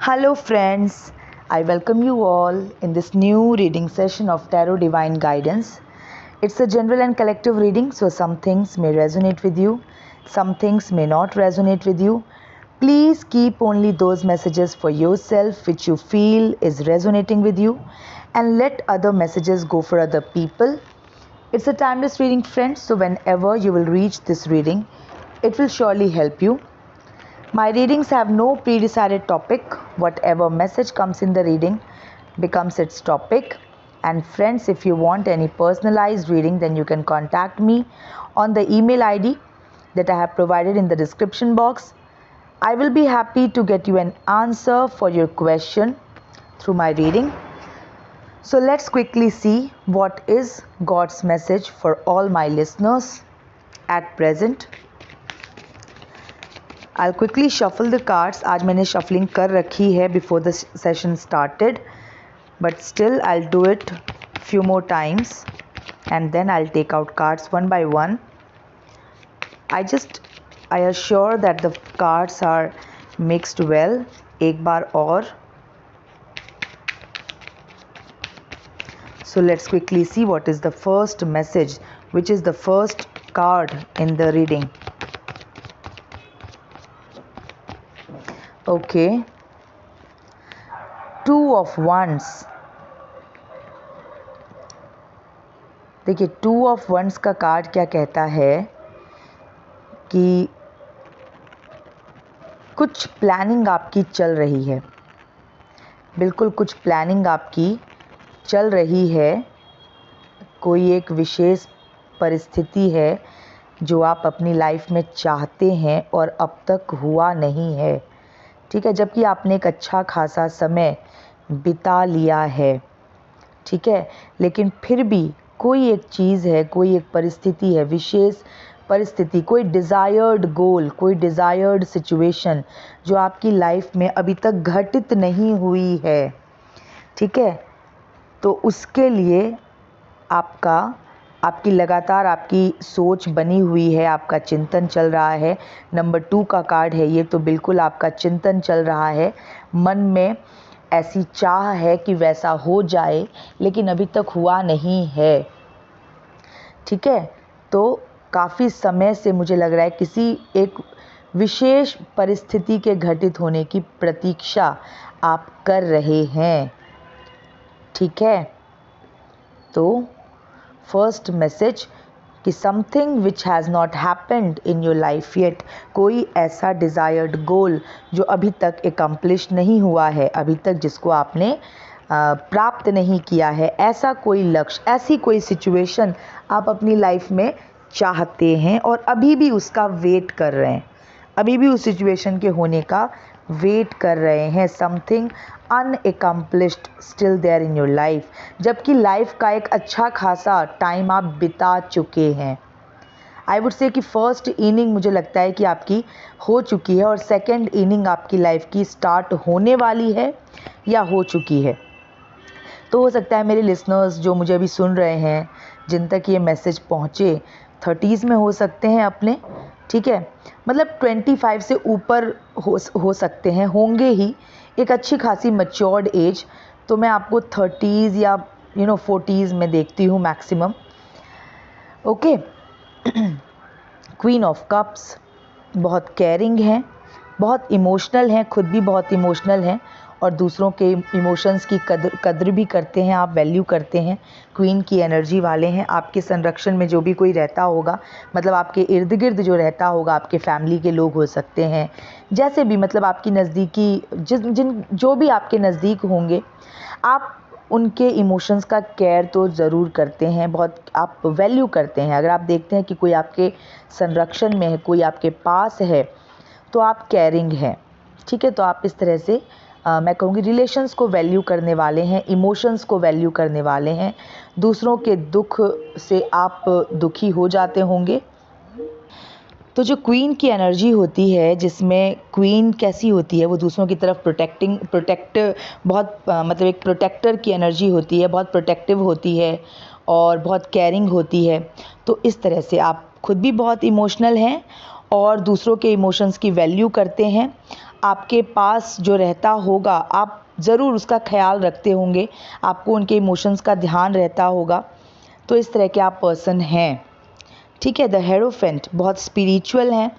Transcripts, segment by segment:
Hello, friends. I welcome you all in this new reading session of Tarot Divine Guidance. It's a general and collective reading, so some things may resonate with you, some things may not resonate with you. Please keep only those messages for yourself which you feel is resonating with you, and let other messages go for other people. It's a timeless reading, friends, so whenever you will reach this reading, it will surely help you. My readings have no pre-decided topic. Whatever message comes in the reading becomes its topic. And friends, if you want any personalized reading, then you can contact me on the email ID that I have provided in the description box. I will be happy to get you an answer for your question through my reading. So let's quickly see what is God's message for all my listeners at present. I'll quickly shuffle the cards. आज मैंने shuffling कर रखी है before the session started, but still I'll do it few more times and then I'll take out cards one by one. I assure that the cards are mixed well. एक बार और. So let's quickly see what is the first message, which is the first card in the reading. Okay, Two of Wands. देखिए, Two of Wands का card क्या कहता है कि कुछ planning आपकी चल रही है. बिल्कुल कुछ प्लानिंग आपकी चल रही है. कोई एक विशेष परिस्थिति है जो आप अपनी लाइफ में चाहते हैं और अब तक हुआ नहीं है. ठीक है, जबकि आपने एक अच्छा खासा समय बिता लिया है. ठीक है, लेकिन फिर भी कोई एक चीज़ है, कोई एक परिस्थिति है, विशेष परिस्थिति, कोई डिज़ायर्ड गोल, कोई डिज़ायर्ड सिचुएशन जो आपकी लाइफ में अभी तक घटित नहीं हुई है. ठीक है, तो उसके लिए आपकी लगातार आपकी सोच बनी हुई है, आपका चिंतन चल रहा है. नंबर 2 का कार्ड है ये, तो बिल्कुल आपका चिंतन चल रहा है. मन में ऐसी चाह है कि वैसा हो जाए, लेकिन अभी तक हुआ नहीं है. ठीक है, तो काफ़ी समय से मुझे लग रहा है किसी एक विशेष परिस्थिति के घटित होने की प्रतीक्षा आप कर रहे हैं. ठीक है, तो फर्स्ट मैसेज कि something which has not happened in your life yet, कोई ऐसा डिज़ायर्ड गोल जो अभी तक एकम्प्लिश नहीं हुआ है, अभी तक जिसको आपने प्राप्त नहीं किया है, ऐसा कोई लक्ष्य, ऐसी कोई सिचुएशन आप अपनी लाइफ में चाहते हैं और अभी भी उसका वेट कर रहे हैं, अभी भी उस सिचुएशन के होने का वेट कर रहे हैं. Something unaccomplished still there in your life, जबकि लाइफ का एक अच्छा खासा टाइम आप बिता चुके हैं. आई वुड से कि फर्स्ट इनिंग मुझे लगता है कि आपकी हो चुकी है और सेकंड इनिंग आपकी लाइफ की स्टार्ट होने वाली है या हो चुकी है. तो हो सकता है मेरे लिसनर्स जो मुझे अभी सुन रहे हैं, जिन तक ये मैसेज पहुँचे, 30s में हो सकते हैं अपने. ठीक है, मतलब 25 से ऊपर हो सकते हैं, होंगे ही, एक अच्छी खासी मैच्योर्ड एज. तो मैं आपको 30s या 40s में देखती हूँ maximum. Okay, queen of cups बहुत केयरिंग हैं, बहुत इमोशनल हैं, खुद भी बहुत इमोशनल हैं और दूसरों के इमोशंस की कद्र भी करते हैं, आप वैल्यू करते हैं. क्वीन की एनर्जी वाले हैं. आपके संरक्षण में जो भी कोई रहता होगा, मतलब आपके इर्द गिर्द जो रहता होगा, आपके फैमिली के लोग हो सकते हैं, जैसे भी, मतलब आपकी नज़दीकी जो भी आपके नज़दीक होंगे, आप उनके इमोशंस का केयर तो ज़रूर करते हैं, बहुत आप वैल्यू करते हैं. अगर आप देखते हैं कि कोई आपके संरक्षण में है, कोई आपके पास है, तो आप केयरिंग हैं. ठीक है, तो आप इस तरह से मैं कहूँगी रिलेशंस को वैल्यू करने वाले हैं, इमोशंस को वैल्यू करने वाले हैं. दूसरों के दुख से आप दुखी हो जाते होंगे. तो जो क्वीन की एनर्जी होती है, जिसमें क्वीन कैसी होती है, वो दूसरों की तरफ बहुत मतलब एक प्रोटेक्टर की एनर्जी होती है, बहुत प्रोटेक्टिव होती है और बहुत केयरिंग होती है. तो इस तरह से आप खुद भी बहुत इमोशनल हैं और दूसरों के इमोशंस की वैल्यू करते हैं. आपके पास जो रहता होगा आप ज़रूर उसका ख्याल रखते होंगे, आपको उनके इमोशंस का ध्यान रहता होगा। तो इस तरह के आप पर्सन हैं। ठीक है, द हेरोफेंट बहुत स्पिरिचुअल हैं।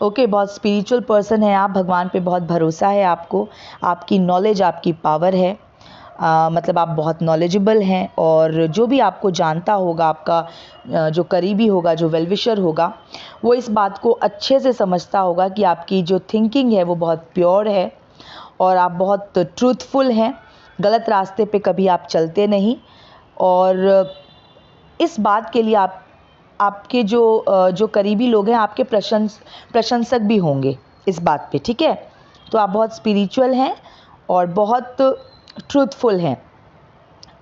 ओके, बहुत स्पिरिचुअल पर्सन है आप, भगवान पे बहुत भरोसा है आपको, आपकी नॉलेज आपकी पावर है। मतलब आप बहुत नॉलेजेबल हैं और जो भी आपको जानता होगा, आपका जो करीबी होगा, जो वेलविशर होगा, वो इस बात को अच्छे से समझता होगा कि आपकी जो थिंकिंग है वो बहुत प्योर है और आप बहुत ट्रूथफुल हैं, गलत रास्ते पे कभी आप चलते नहीं। और इस बात के लिए आपके जो करीबी लोग हैं आपके प्रशंसक भी होंगे इस बात पे। ठीक है, तो आप बहुत स्पिरिचुअल हैं और बहुत ट्रूथफुल हैं।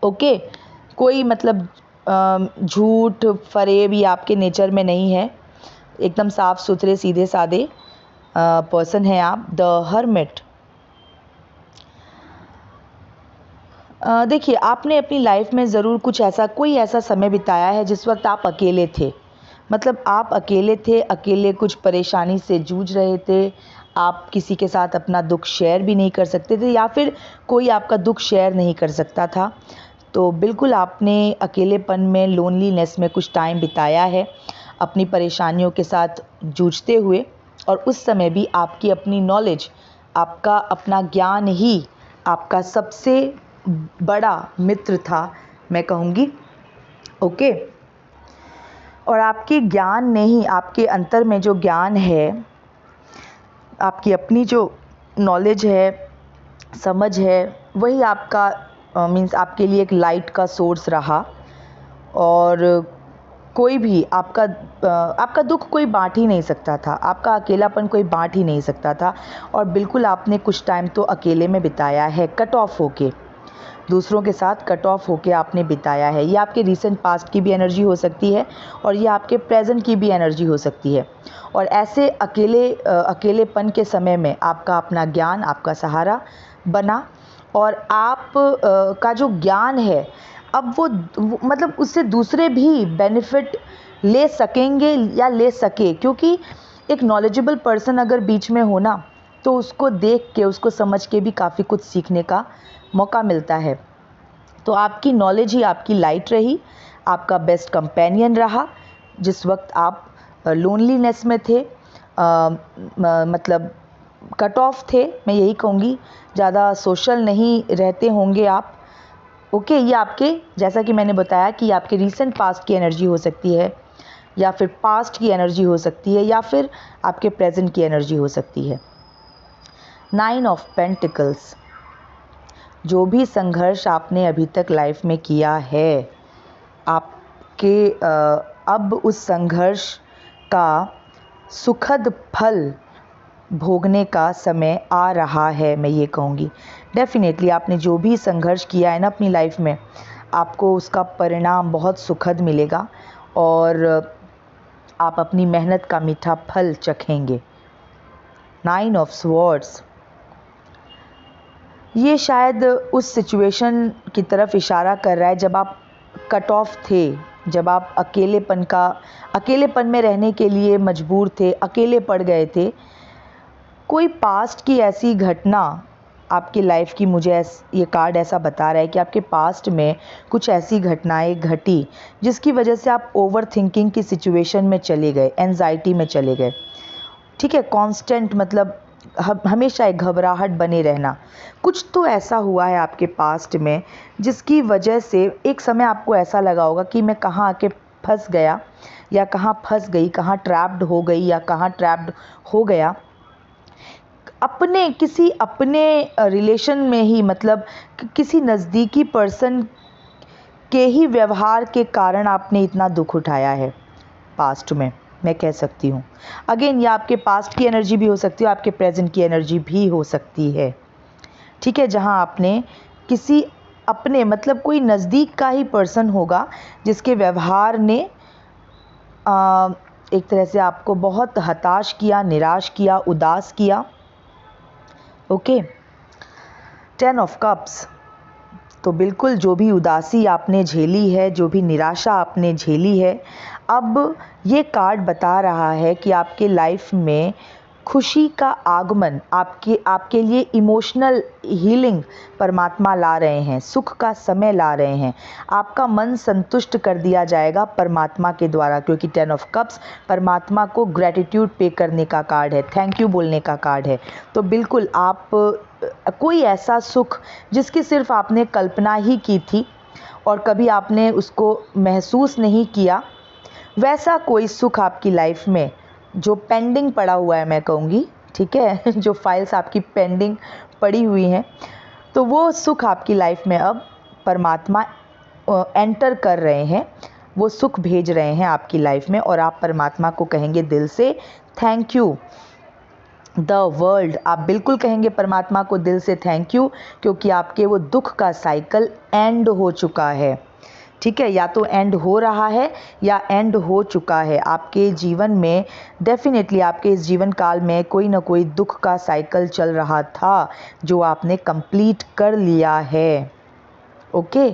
ओके, कोई मतलब झूठ फरेब ये आपके नेचर में नहीं है, एकदम साफ सुथरे सीधे साधे पर्सन हैं आप। द हर्मिट, देखिए आपने अपनी लाइफ में ज़रूर कोई ऐसा समय बिताया है जिस वक्त आप अकेले थे। मतलब आप अकेले थे, अकेले कुछ परेशानी से जूझ रहे थे, आप किसी के साथ अपना दुख शेयर भी नहीं कर सकते थे या फिर कोई आपका दुख शेयर नहीं कर सकता था। तो बिल्कुल आपने अकेलेपन में, लोनलीनेस में कुछ टाइम बिताया है अपनी परेशानियों के साथ जूझते हुए, और उस समय भी आपकी अपनी नॉलेज, आपका अपना ज्ञान ही आपका सबसे बड़ा मित्र था, मैं कहूँगी। ओके, और आपके ज्ञान ने ही, आपके अंतर में जो ज्ञान है, आपकी अपनी जो नॉलेज है, समझ है, वही आपका मीन्स आपके लिए एक लाइट का सोर्स रहा। और कोई भी आपका दुख कोई बांट ही नहीं सकता था, आपका अकेलापन कोई बांट ही नहीं सकता था। और बिल्कुल आपने कुछ टाइम तो अकेले में बिताया है, कट ऑफ होके, दूसरों के साथ कट ऑफ होके आपने बिताया है। ये आपके रीसेंट पास्ट की भी एनर्जी हो सकती है और ये आपके प्रेजेंट की भी एनर्जी हो सकती है। और ऐसे अकेलेपन के समय में आपका अपना ज्ञान आपका सहारा बना, और आप का जो ज्ञान है अब वो मतलब उससे दूसरे भी बेनिफिट ले सकेंगे या ले सके, क्योंकि एक नॉलेजेबल पर्सन अगर बीच में हो ना, तो उसको देख के, उसको समझ के भी काफ़ी कुछ सीखने का मौका मिलता है। तो आपकी नॉलेज ही आपकी लाइट रही, आपका बेस्ट कंपेनियन रहा जिस वक्त आप लोनलीनेस में थे, मतलब कट ऑफ थे, मैं यही कहूँगी, ज़्यादा सोशल नहीं रहते होंगे आप। ओके, ये आपके, जैसा कि मैंने बताया कि आपके रीसेंट पास्ट की एनर्जी हो सकती है, या फिर पास्ट की एनर्जी हो सकती है, या फिर आपके प्रेजेंट की एनर्जी हो सकती है। 9 ऑफ पेंटिकल्स, जो भी संघर्ष आपने अभी तक लाइफ में किया है, आपके अब उस संघर्ष का सुखद फल भोगने का समय आ रहा है, मैं ये कहूँगी। डेफिनेटली आपने जो भी संघर्ष किया है ना अपनी लाइफ में, आपको उसका परिणाम बहुत सुखद मिलेगा और आप अपनी मेहनत का मीठा फल चखेंगे। 9 ऑफ स्वॉर्ड्स, ये शायद उस सिचुएशन की तरफ इशारा कर रहा है जब आप कट ऑफ थे, जब आप अकेलेपन में रहने के लिए मजबूर थे, अकेले पड़ गए थे। कोई पास्ट की ऐसी घटना आपकी लाइफ की, मुझे ये कार्ड ऐसा बता रहा है कि आपके पास्ट में कुछ ऐसी घटनाएं घटी जिसकी वजह से आप ओवर थिंकिंग की सिचुएशन में चले गए, एंजाइटी में चले गए। ठीक है, कांस्टेंट मतलब हमेशा एक घबराहट बने रहना। कुछ तो ऐसा हुआ है आपके पास्ट में जिसकी वजह से एक समय आपको ऐसा लगा होगा कि मैं कहाँ आके फंस गया, या कहाँ फंस गई, कहाँ ट्रैप्ड हो गई, या कहाँ ट्रैप्ड हो गया किसी अपने रिलेशन में ही, मतलब किसी नज़दीकी पर्सन के ही व्यवहार के कारण आपने इतना दुख उठाया है पास्ट में, मैं कह सकती हूँ। अगेन ये आपके पास्ट की एनर्जी भी हो सकती है, आपके प्रेजेंट की एनर्जी भी हो सकती है। ठीक है, जहाँ आपने किसी अपने, मतलब कोई नज़दीक का ही पर्सन होगा जिसके व्यवहार ने एक तरह से आपको बहुत हताश किया, निराश किया, उदास किया। ओके, 10 ऑफ कप्स, तो बिल्कुल जो भी उदासी आपने झेली है, जो भी निराशा आपने झेली है, अब ये कार्ड बता रहा है कि आपके लाइफ में खुशी का आगमन, आपके लिए इमोशनल हीलिंग परमात्मा ला रहे हैं, सुख का समय ला रहे हैं। आपका मन संतुष्ट कर दिया जाएगा परमात्मा के द्वारा, क्योंकि 10 ऑफ कप्स परमात्मा को ग्रैटिट्यूड पे करने का कार्ड है, थैंक यू बोलने का कार्ड है। तो बिल्कुल आप कोई ऐसा सुख जिसकी सिर्फ आपने कल्पना ही की थी और कभी आपने उसको महसूस नहीं किया, वैसा कोई सुख आपकी लाइफ में जो पेंडिंग पड़ा हुआ है, मैं कहूँगी, ठीक है, जो फाइल्स आपकी पेंडिंग पड़ी हुई हैं, तो वो सुख आपकी लाइफ में अब परमात्मा एंटर कर रहे हैं, वो सुख भेज रहे हैं आपकी लाइफ में, और आप परमात्मा को कहेंगे दिल से थैंक यू। द वर्ल्ड, आप बिल्कुल कहेंगे परमात्मा को दिल से थैंक यू, क्योंकि आपके वो दुख का साइकिल एंड हो चुका है, ठीक है, या तो एंड हो रहा है या एंड हो चुका है। आपके जीवन में डेफिनेटली, आपके इस जीवन काल में कोई ना कोई दुख का साइकिल चल रहा था जो आपने कंप्लीट कर लिया है। ओके,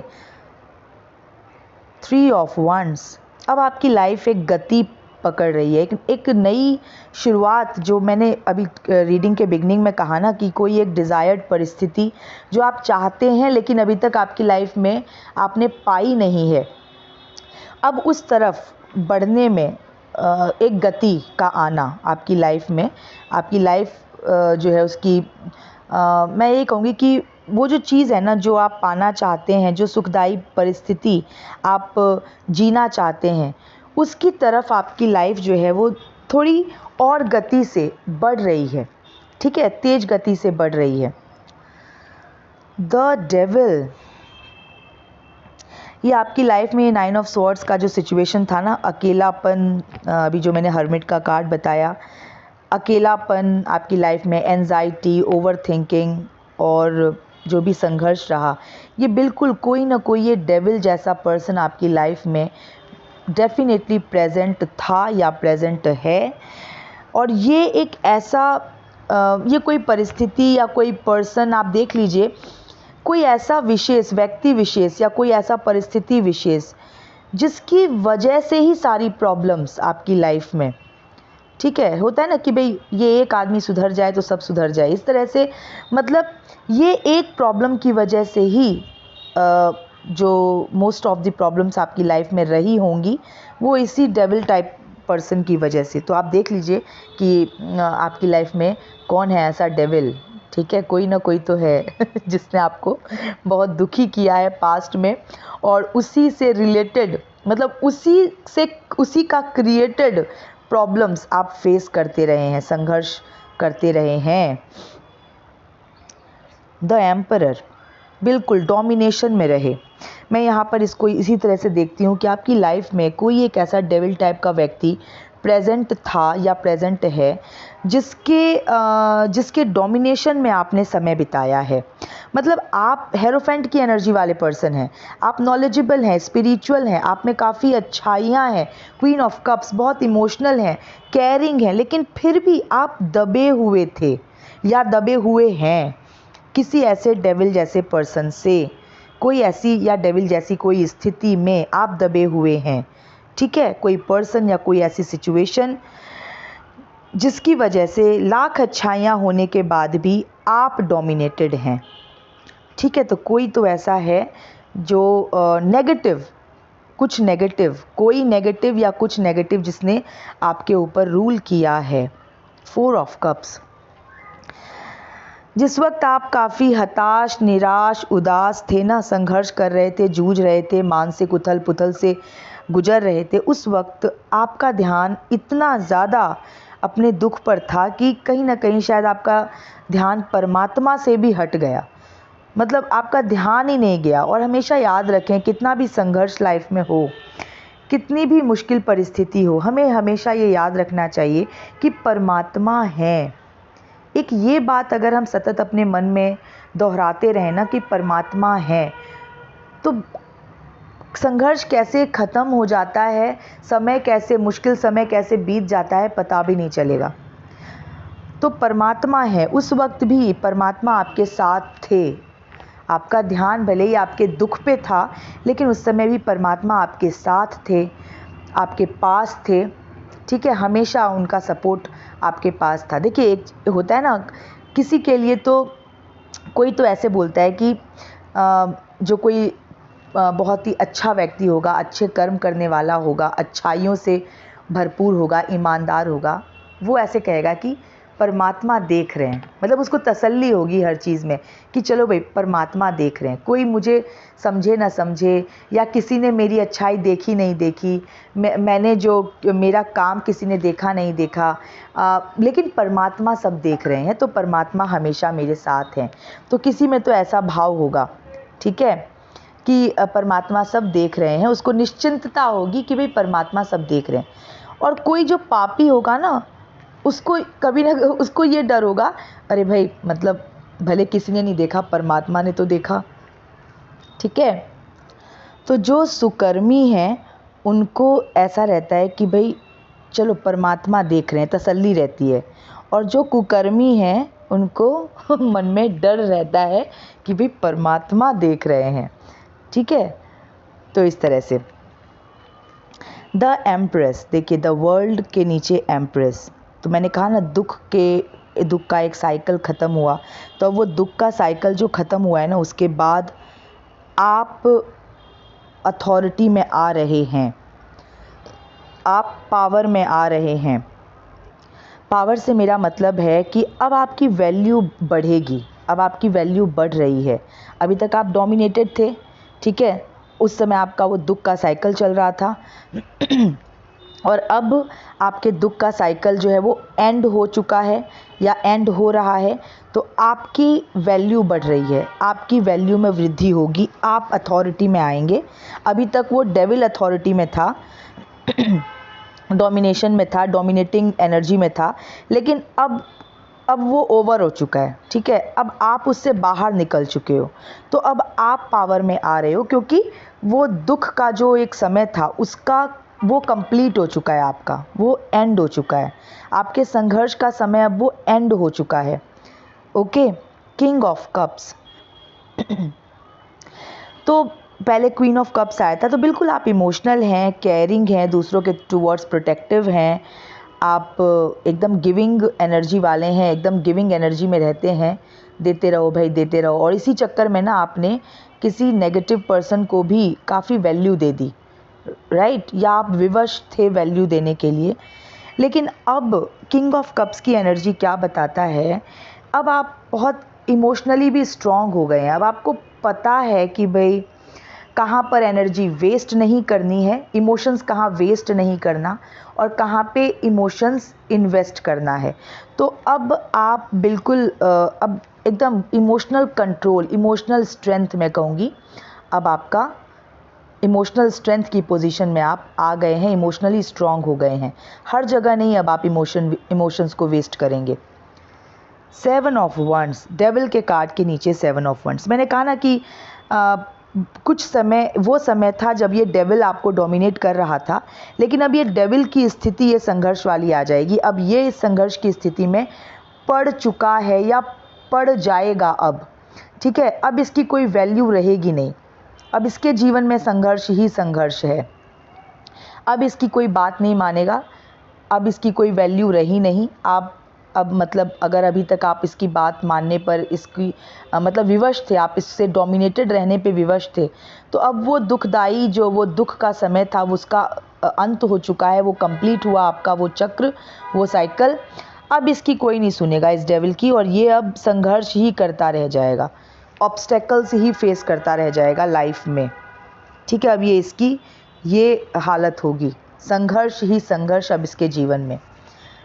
3 ऑफ वंड्स, अब आपकी लाइफ एक गति पकड़ रही है, एक नई शुरुआत, जो मैंने अभी रीडिंग के बिगनिंग में कहा ना कि कोई एक डिज़ायर्ड परिस्थिति जो आप चाहते हैं लेकिन अभी तक आपकी लाइफ में आपने पाई नहीं है, अब उस तरफ बढ़ने में एक गति का आना आपकी लाइफ में, आपकी लाइफ जो है उसकी मैं ये कहूँगी कि वो जो चीज़ है ना जो आप पाना चाहते हैं, जो सुखदायी परिस्थिति आप जीना चाहते हैं, उसकी तरफ आपकी लाइफ जो है वो थोड़ी और गति से बढ़ रही है, ठीक है, तेज गति से बढ़ रही है। द डेविल, ये आपकी लाइफ में 9 ऑफ स्वॉर्ड्स का जो सिचुएशन था ना, अकेलापन, अभी जो मैंने हर्मिट का कार्ड बताया, अकेलापन आपकी लाइफ में, एंजाइटी, ओवर थिंकिंग और जो भी संघर्ष रहा, ये बिल्कुल कोई ना कोई ये डेविल जैसा पर्सन आपकी लाइफ में डेफिनेटली प्रेजेंट था या प्रेजेंट है। और ये एक ऐसा ये कोई परिस्थिति या कोई पर्सन, आप देख लीजिए, कोई ऐसा विशेष व्यक्ति विशेष या कोई ऐसा परिस्थिति विशेष जिसकी वजह से ही सारी प्रॉब्लम्स आपकी लाइफ में, ठीक है, होता है ना कि भाई ये एक आदमी सुधर जाए तो सब सुधर जाए, इस तरह से, मतलब ये एक प्रॉब्लम की वजह से ही जो मोस्ट ऑफ द प्रॉब्लम्स आपकी लाइफ में रही होंगी वो इसी डेविल टाइप पर्सन की वजह से। तो आप देख लीजिए कि आपकी लाइफ में कौन है ऐसा डेविल, ठीक है, कोई ना कोई तो है जिसने आपको बहुत दुखी किया है पास्ट में, और उसी से रिलेटेड, मतलब उसी का क्रिएटेड प्रॉब्लम्स आप फेस करते रहे हैं, संघर्ष करते रहे हैं। द एम्परर, बिल्कुल डोमिनेशन में रहे। मैं यहाँ पर इसको इसी तरह से देखती हूँ कि आपकी लाइफ में कोई एक ऐसा डेविल टाइप का व्यक्ति प्रेजेंट था या प्रेजेंट है जिसके डोमिनेशन में आपने समय बिताया है। मतलब आप हेरोफेंट की एनर्जी वाले पर्सन हैं, आप नॉलेजेबल हैं, स्पिरिचुअल हैं, आप में काफ़ी अच्छाइयाँ हैं, क्वीन ऑफ कप्स, बहुत इमोशनल हैं, केयरिंग हैं, लेकिन फिर भी आप दबे हुए थे या दबे हुए हैं किसी ऐसे डेविल जैसे पर्सन से, कोई ऐसी या डेविल जैसी कोई स्थिति में आप दबे हुए हैं, ठीक है, कोई पर्सन या कोई ऐसी सिचुएशन जिसकी वजह से लाख अच्छाइयाँ होने के बाद भी आप डोमिनेटेड हैं, ठीक है। तो कोई तो ऐसा है जो नेगेटिव, कुछ नेगेटिव, कोई नेगेटिव या कुछ नेगेटिव जिसने आपके ऊपर रूल किया है। 4 ऑफ कप्स, जिस वक्त आप काफ़ी हताश, निराश, उदास थे ना, संघर्ष कर रहे थे, जूझ रहे थे, मानसिक उथल पुथल से गुजर रहे थे, उस वक्त आपका ध्यान इतना ज़्यादा अपने दुख पर था कि कहीं ना कहीं शायद आपका ध्यान परमात्मा से भी हट गया, मतलब आपका ध्यान ही नहीं गया। और हमेशा याद रखें, कितना भी संघर्ष लाइफ में हो, कितनी भी मुश्किल परिस्थिति हो, हमें हमेशा ये याद रखना चाहिए कि परमात्मा है। एक ये बात अगर हम सतत अपने मन में दोहराते रहें ना कि परमात्मा है, तो संघर्ष कैसे ख़त्म हो जाता है, समय कैसे, मुश्किल समय कैसे बीत जाता है, पता भी नहीं चलेगा। तो परमात्मा है, उस वक्त भी परमात्मा आपके साथ थे। आपका ध्यान भले ही आपके दुख पे था, लेकिन उस समय भी परमात्मा आपके साथ थे, आपके पास थे, ठीक है, हमेशा उनका सपोर्ट आपके पास था। देखिए एक होता है ना, किसी के लिए तो कोई तो ऐसे बोलता है कि जो कोई बहुत ही अच्छा व्यक्ति होगा, अच्छे कर्म करने वाला होगा, अच्छाइयों से भरपूर होगा, ईमानदार होगा, वो ऐसे कहेगा कि परमात्मा देख रहे हैं। मतलब उसको तसल्ली होगी हर चीज़ में कि चलो भाई परमात्मा देख रहे हैं, कोई मुझे समझे ना समझे, या किसी ने मेरी अच्छाई देखी नहीं देखी, मैंने जो मेरा काम किसी ने देखा नहीं देखा, लेकिन परमात्मा सब देख रहे हैं, तो परमात्मा हमेशा मेरे साथ हैं। तो किसी में तो ऐसा भाव होगा, ठीक है, कि परमात्मा सब देख रहे हैं, उसको निश्चिंतता होगी कि भाई परमात्मा सब देख रहे हैं। और कोई जो पापी होगा ना, उसको कभी ना उसको ये डर होगा, अरे भाई मतलब भले किसी ने नहीं देखा, परमात्मा ने तो देखा, ठीक है। तो जो सुकर्मी हैं उनको ऐसा रहता है कि भाई चलो परमात्मा देख रहे हैं, तसल्ली रहती है। और जो कुकर्मी हैं उनको मन में डर रहता है कि भाई परमात्मा देख रहे हैं, ठीक है। तो इस तरह से द एम्प्रेस, देखिए द वर्ल्ड के नीचे एम्प्रेस, तो मैंने कहा ना दुख का एक साइकिल ख़त्म हुआ, तो वो दुख का साइकिल जो ख़त्म हुआ है ना, उसके बाद आप अथॉरिटी में आ रहे हैं, आप पावर में आ रहे हैं। पावर से मेरा मतलब है कि अब आपकी वैल्यू बढ़ेगी, अब आपकी वैल्यू बढ़ रही है। अभी तक आप डोमिनेटेड थे, ठीक है, उस समय आपका वो दुख का साइकिल चल रहा था और अब आपके दुख का साइकिल जो है वो एंड हो चुका है या एंड हो रहा है, तो आपकी वैल्यू बढ़ रही है, आपकी वैल्यू में वृद्धि होगी, आप अथॉरिटी में आएंगे। अभी तक वो डेविल अथॉरिटी में था डोमिनेशन में था, डोमिनेटिंग एनर्जी में था, लेकिन अब वो ओवर हो चुका है, ठीक है, अब आप उससे बाहर निकल चुके हो, तो अब आप पावर में आ रहे हो, क्योंकि वो दुख का जो एक समय था उसका वो कंप्लीट हो चुका है, आपका वो एंड हो चुका है, आपके संघर्ष का समय अब वो एंड हो चुका है। ओके, किंग ऑफ कप्स तो पहले क्वीन ऑफ कप्स आया था, तो बिल्कुल आप इमोशनल हैं, केयरिंग हैं, दूसरों के टूवर्ड्स प्रोटेक्टिव हैं, आप एकदम गिविंग एनर्जी वाले हैं, एकदम गिविंग एनर्जी में रहते हैं, देते रहो भाई देते रहो। और इसी चक्कर में ना आपने किसी नेगेटिव पर्सन को भी काफ़ी वैल्यू दे दी, राइट, या आप विवश थे वैल्यू देने के लिए। लेकिन अब किंग ऑफ कप्स की एनर्जी क्या बताता है, अब आप बहुत इमोशनली भी स्ट्रॉन्ग हो गए हैं। अब आपको पता है कि भाई कहाँ पर एनर्जी वेस्ट नहीं करनी है, इमोशंस कहाँ वेस्ट नहीं करना और कहाँ पे इमोशंस इन्वेस्ट करना है। तो अब आप बिल्कुल अब एकदम इमोशनल कंट्रोल, इमोशनल स्ट्रेंथ मैं कहूँगी, अब आपका इमोशनल स्ट्रेंथ की पोजीशन में आप आ गए हैं, इमोशनली स्ट्रॉन्ग हो गए हैं। हर जगह नहीं अब आप इमोशंस को वेस्ट करेंगे। 7 ऑफ वंड्स, डेविल के कार्ड के नीचे 7 ऑफ वंड्स। मैंने कहा ना कि कुछ समय वो समय था जब ये डेविल आपको डोमिनेट कर रहा था, लेकिन अब ये डेविल की स्थिति ये संघर्ष वाली आ जाएगी। अब ये इस संघर्ष की स्थिति में पड़ चुका है या पड़ जाएगा अब, ठीक है। अब इसकी कोई वैल्यू रहेगी नहीं, अब इसके जीवन में संघर्ष ही संघर्ष है। अब इसकी कोई बात नहीं मानेगा, अब इसकी कोई वैल्यू रही नहीं। आप अब मतलब अगर अभी तक आप इसकी बात मानने पर इसकी मतलब विवश थे, आप इससे डोमिनेटेड रहने पे विवश थे, तो अब वो दुखदाई जो वो दुख का समय था उसका अंत हो चुका है, वो कंप्लीट हुआ आपका वो चक्र, वो साइकिल। अब इसकी कोई नहीं सुनेगा इस डेविल की, और ये अब संघर्ष ही करता रह जाएगा, ऑब्स्टेकल्स ही फेस करता रह जाएगा लाइफ में, ठीक है। अब ये इसकी ये हालत होगी, संघर्ष ही संघर्ष अब इसके जीवन में।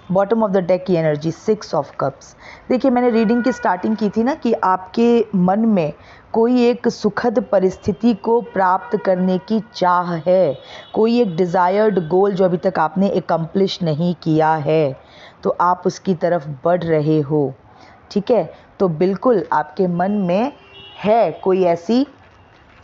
बॉटम ऑफ द डेक की एनर्जी 6 ऑफ कप्स। देखिए मैंने रीडिंग की स्टार्टिंग की थी ना कि आपके मन में कोई एक सुखद परिस्थिति को प्राप्त करने की चाह है, कोई एक डिज़ायर्ड गोल जो अभी तक आपने एकम्प्लिश नहीं किया है, तो आप उसकी तरफ बढ़ रहे हो, ठीक है। तो बिल्कुल आपके मन में है कोई ऐसी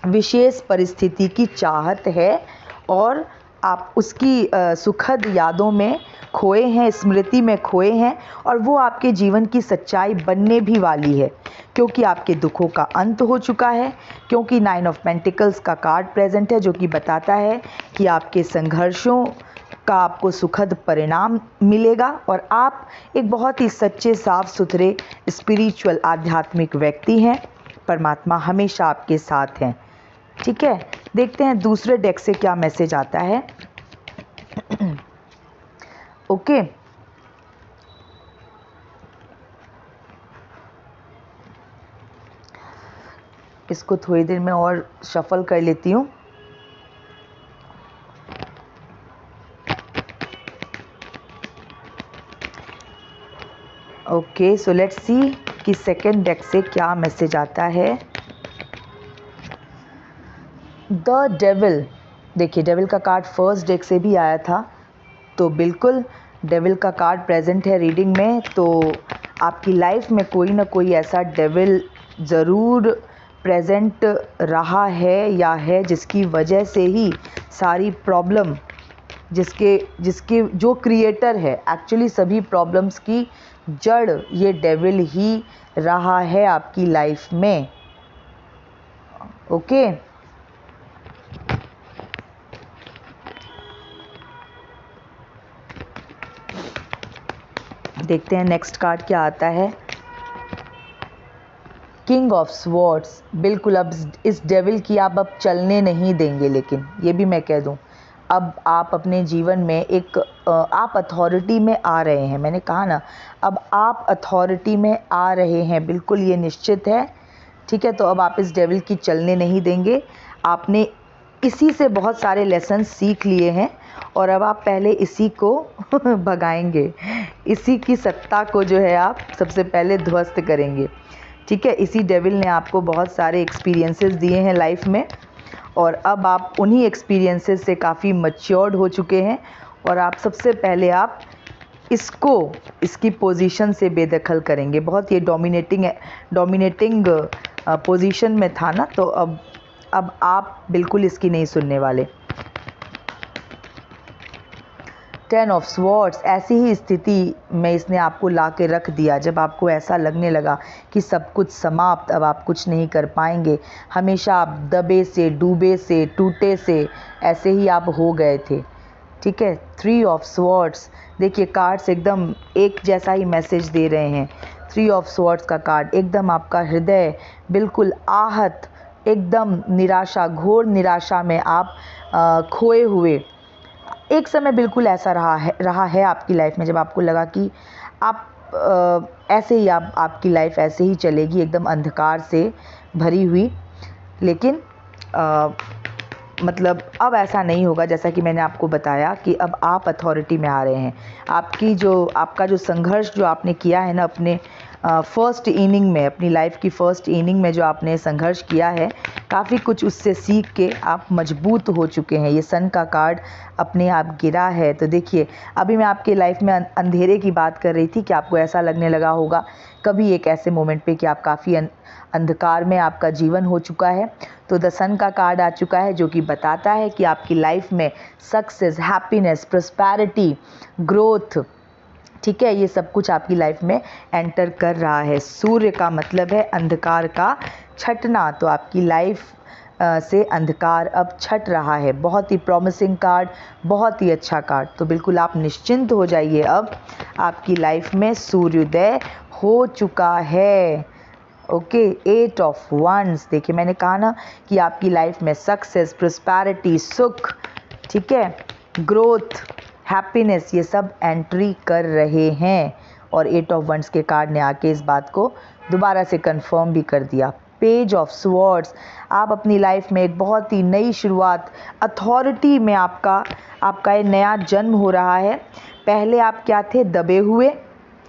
विशेष परिस्थिति की चाहत है और आप उसकी सुखद यादों में खोए हैं, स्मृति में खोए हैं, और वो आपके जीवन की सच्चाई बनने भी वाली है, क्योंकि आपके दुखों का अंत हो चुका है, क्योंकि 9 ऑफ पेंटिकल्स का कार्ड प्रेजेंट है जो कि बताता है कि आपके संघर्षों का आपको सुखद परिणाम मिलेगा और आप एक बहुत ही सच्चे, साफ सुथरे, स्पिरिचुअल, आध्यात्मिक व्यक्ति हैं। परमात्मा हमेशा आपके साथ हैं। ठीक है, देखते हैं दूसरे डेक से क्या मैसेज आता है। ओके, इसको थोड़ी देर में और शफल कर लेती हूँ। ओके, सो लेट्स सी कि सेकेंड डेक से क्या मैसेज आता है। द डेविल, देखिए डेविल का कार्ड फर्स्ट डेक से भी आया था, तो बिल्कुल डेविल का कार्ड प्रेजेंट है रीडिंग में। तो आपकी लाइफ में कोई ना कोई ऐसा डेविल ज़रूर प्रेजेंट रहा है या है, जिसकी वजह से ही सारी प्रॉब्लम, जिसके जो क्रिएटर है, एक्चुअली सभी प्रॉब्लम्स की जड़ ये डेविल ही रहा है आपकी लाइफ में। ओके, देखते हैं नेक्स्ट कार्ड क्या आता है। किंग ऑफ स्वॉर्ड्स, बिल्कुल अब इस डेविल की आप अब चलने नहीं देंगे। लेकिन ये भी मैं कह दूं, अब आप अपने जीवन में एक आप अथॉरिटी में आ रहे हैं। मैंने कहा ना, अब आप अथॉरिटी में आ रहे हैं, बिल्कुल ये निश्चित है। ठीक है, तो अब आप इस डेविल की चलने नहीं देंगे। आपने इसी से बहुत सारे लेसन सीख लिए हैं और अब आप पहले इसी को भगाएंगे, इसी की सत्ता को जो है आप सबसे पहले ध्वस्त करेंगे। ठीक है, इसी डेविल ने आपको बहुत सारे एक्सपीरियंसेस दिए हैं लाइफ में और अब आप उन्हीं एक्सपीरियंसेस से काफ़ी मैच्योर्ड हो चुके हैं और आप सबसे पहले आप इसकी पोजीशन से बेदखल करेंगे। बहुत ये डोमिनेटिंग पोजीशन में था ना, तो अब आप बिल्कुल इसकी नहीं सुनने वाले। 10 ऑफ स्वॉर्ड्स, ऐसी ही स्थिति में इसने आपको ला के रख दिया जब आपको ऐसा लगने लगा कि सब कुछ समाप्त, अब आप कुछ नहीं कर पाएंगे। हमेशा आप दबे से, डूबे से, टूटे से ऐसे ही आप हो गए थे। ठीक है, 3 ऑफ स्वॉर्ड्स, देखिए कार्ड्स एकदम एक जैसा ही मैसेज दे रहे हैं। 3 ऑफ स्वॉर्ड्स का कार्ड, एकदम आपका हृदय बिल्कुल आहत, एकदम निराशा, घोर निराशा में आप खोए हुए। एक समय बिल्कुल ऐसा रहा है आपकी लाइफ में जब आपको लगा कि आप ऐसे ही आपकी लाइफ ऐसे ही चलेगी, एकदम अंधकार से भरी हुई। लेकिन मतलब अब ऐसा नहीं होगा। जैसा कि मैंने आपको बताया कि अब आप अथॉरिटी में आ रहे हैं। आपका जो संघर्ष जो आपने किया है ना अपने फर्स्ट इनिंग में, अपनी लाइफ की फर्स्ट इनिंग में जो आपने संघर्ष किया है, काफ़ी कुछ उससे सीख के आप मजबूत हो चुके हैं। ये सन का कार्ड अपने आप गिरा है। तो देखिए, अभी मैं आपके लाइफ में अंधेरे की बात कर रही थी कि आपको ऐसा लगने लगा होगा कभी एक ऐसे मोमेंट पे कि आप काफ़ी अंधकार में आपका जीवन हो चुका है। तो द सन का कार्ड आ चुका है जो कि बताता है कि आपकी लाइफ में सक्सेस, हैप्पीनेस, प्रॉस्पेरिटी, ग्रोथ, ठीक है, ये सब कुछ आपकी लाइफ में एंटर कर रहा है। सूर्य का मतलब है अंधकार का छटना, तो आपकी लाइफ से अंधकार अब छट रहा है। बहुत ही प्रॉमिसिंग कार्ड, बहुत ही अच्छा कार्ड। तो बिल्कुल आप निश्चिंत हो जाइए, अब आपकी लाइफ में सूर्योदय हो चुका है। ओके, 8 ऑफ वंस, देखिए मैंने कहा ना कि आपकी लाइफ में सक्सेस, प्रॉस्पेरिटी, सुख, ठीक है, ग्रोथ, हैप्पीनेस, ये सब एंट्री कर रहे हैं। और 8 ऑफ वंस के कार्ड ने आके इस बात को दोबारा से कंफर्म भी कर दिया। पेज ऑफ स्वॉर्ड्स, आप अपनी लाइफ में एक बहुत ही नई शुरुआत, अथॉरिटी में आपका ये नया जन्म हो रहा है। पहले आप क्या थे? दबे हुए।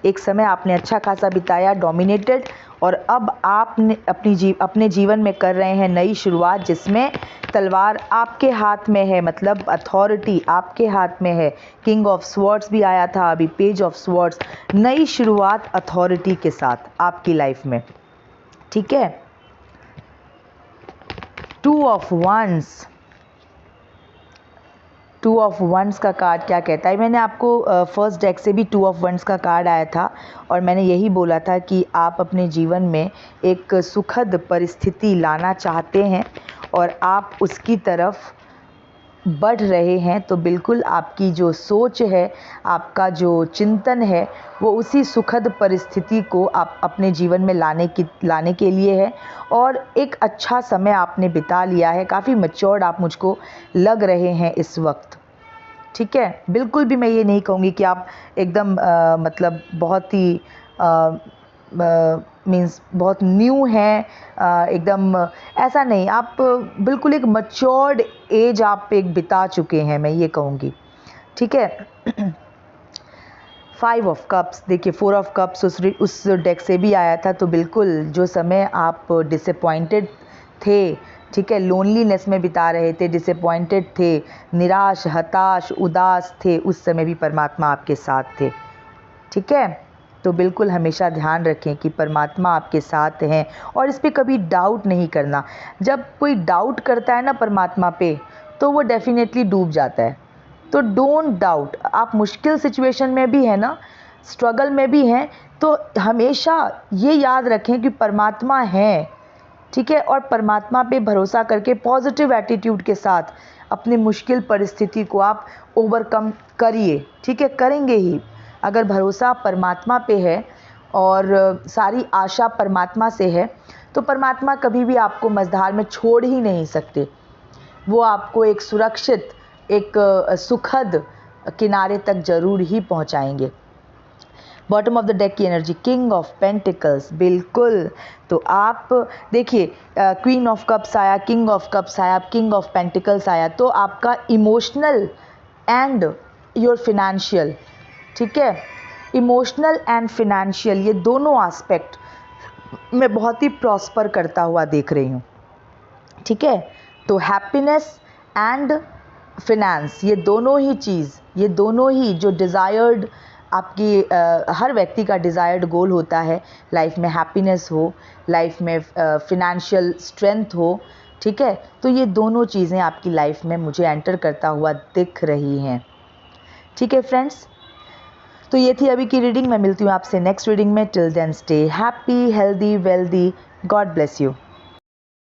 एक समय आपने अच्छा खासा बिताया, डोमिनेटेड, और अब आपने अपने जीवन में कर रहे हैं नई शुरुआत, जिसमें तलवार आपके हाथ में है, मतलब अथॉरिटी आपके हाथ में है। किंग ऑफ स्वॉर्ड्स भी आया था, अभी पेज ऑफ स्वॉर्ड्स, नई शुरुआत अथॉरिटी के साथ आपकी लाइफ में। ठीक है, 2 ऑफ वंस, 2 ऑफ वंस का कार्ड क्या कहता है? मैंने आपको फर्स्ट डेक से भी 2 ऑफ वंस का कार्ड आया था और मैंने यही बोला था कि आप अपने जीवन में एक सुखद परिस्थिति लाना चाहते हैं और आप उसकी तरफ बढ़ रहे हैं तो बिल्कुल आपकी जो सोच है, आपका जो चिंतन है, वो उसी सुखद परिस्थिति को आप अपने जीवन में लाने के लिए है। और एक अच्छा समय आपने बिता लिया है, काफ़ी मैच्योर्ड आप मुझको लग रहे हैं इस वक्त, ठीक है। बिल्कुल भी मैं ये नहीं कहूँगी कि आप एकदम मतलब बहुत ही मीन्स बहुत न्यू हैं, एकदम ऐसा नहीं। आप बिल्कुल एक मैच्योर्ड एज आप एक बिता चुके हैं, मैं ये कहूँगी, ठीक है। 5 ऑफ कप्स, देखिए 4 ऑफ कप्स उस डेक से भी आया था। तो बिल्कुल जो समय आप डिसअपॉइंटेड थे, ठीक है, लोनलीनेस में बिता रहे थे, डिसअपॉइंटेड थे, निराश, हताश, उदास थे, उस समय भी परमात्मा आपके साथ थे, ठीक है। तो बिल्कुल हमेशा ध्यान रखें कि परमात्मा आपके साथ हैं और इस पे कभी डाउट नहीं करना। जब कोई डाउट करता है ना परमात्मा पे, तो वो डेफिनेटली डूब जाता है। तो डोंट डाउट। आप मुश्किल सिचुएशन में भी हैं ना, स्ट्रगल में भी हैं, तो हमेशा ये याद रखें कि परमात्मा है, ठीक है। और परमात्मा पे भरोसा करके पॉजिटिव एटीट्यूड के साथ अपनी मुश्किल परिस्थिति को आप ओवरकम करिए, ठीक है, करेंगे ही। अगर भरोसा परमात्मा पे है और सारी आशा परमात्मा से है, तो परमात्मा कभी भी आपको मझधार में छोड़ ही नहीं सकते। वो आपको एक सुरक्षित, एक सुखद किनारे तक ज़रूर ही पहुंचाएंगे। बॉटम ऑफ द डेक की एनर्जी, किंग ऑफ पेंटिकल्स, बिल्कुल। तो आप देखिए, क्वीन ऑफ कप्स आया, किंग ऑफ कप्स आया, किंग ऑफ पेंटिकल्स आया। तो आपका इमोशनल एंड योर फिनेंशियल, ठीक है, इमोशनल एंड फिनेंशियल, ये दोनों एस्पेक्ट मैं बहुत ही प्रॉस्पर करता हुआ देख रही हूँ, ठीक है। तो हैप्पीनेस एंड फिनेंस, ये दोनों ही चीज़, ये दोनों ही जो डिज़ायर्ड आपकी हर व्यक्ति का डिज़ायर्ड गोल होता है लाइफ में, हैप्पीनेस हो, लाइफ में फिनेंशियल स्ट्रेंथ हो, ठीक है। तो ये दोनों चीज़ें आपकी लाइफ में मुझे एंटर करता हुआ दिख रही हैं, ठीक है फ्रेंड्स। तो ये थी अभी की रीडिंग। मैं मिलती हूँ आपसे नेक्स्ट रीडिंग में। Till then stay happy, healthy, wealthy. God bless you.